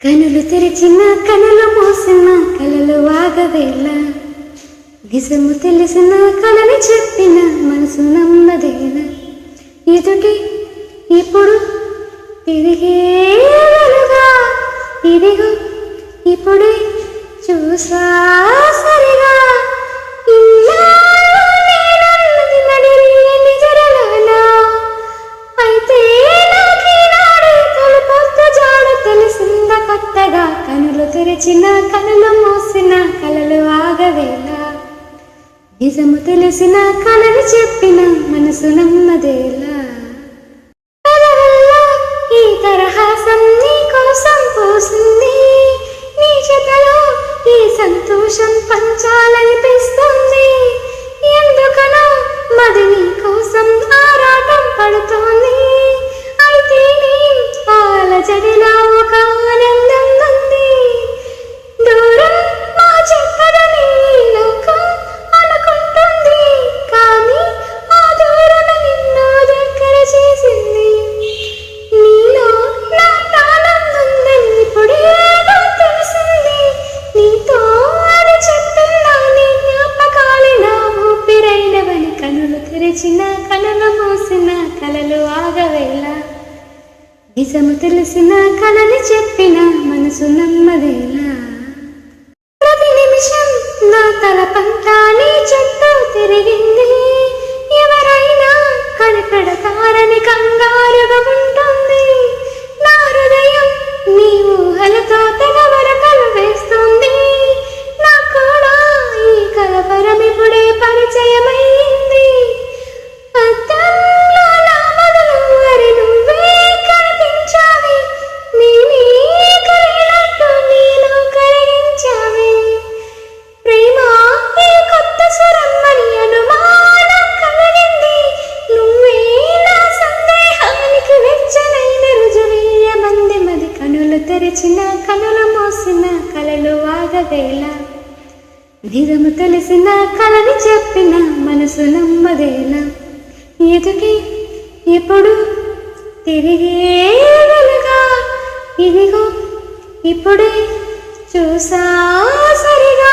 కనులు తెరిచిన కనులు మూసిన కలలు ఆగవేళ నిజము తెలిసిన కలని చెప్పిన మనసు నమ్మదేల ఎదుటి ఇప్పుడు తిరిగే వెలుగా ఇదిగో ఇప్పుడే చూసా సరిగా కనులు తెరిచిన కనులు మూసిన కలలు ఆగవేళ నిజము తెలిసిన కలని చెప్పిన మనసు నమ్మదేలా ఈ తరహాసం నీ కోసం పోసింది నీ చేతలో ఈ సంతోషం పంచాలనిపిస్తుంది ఎందుకనో మది నీ కోసం ఆరాటం పడుతోంది అయితే నీ పాల జడిలో ఒక ఆనందం ఉంది దూరం మా చెప్పదని లోకం అనుకుంటుంది కానీ ఆ దూరం నిన్ను దగ్గర చేసింది నీలో నా ప్రాణం ఉందని ఇప్పుడే తెలిసింది నీతో అది చెప్తున్నా నీ జ్ఞాపకాలే నా ఊపిరైనవని కనులు తెరిచిన కనులు మూసిన కలలు ఆగవేళ నిజము తెలిసిన కలని చెప్పిన మనసు నమ్మదేలా ప్రతి నిమిషం నా తలపంతా నీ చుట్టూ తిరిగింది ఎవరైనా కనపడతారని కంగారుగా ఉంటుంది నా హృదయం నీ ఊహలతో తెగ వరకలు వేస్తుంది నా కూడా ఈ కలవరం ఇప్పుడే పరిచయమైంది తెరిచిన కనులు మూసిన కలలు ఆగవేళ నిజము తెలిసిన కలని చెప్పిన మనసు నమ్మదేలా ఎదుటి ఇప్పుడు తిరిగే వెలుగా ఇదిగో ఇప్పుడే చూసా సరిగా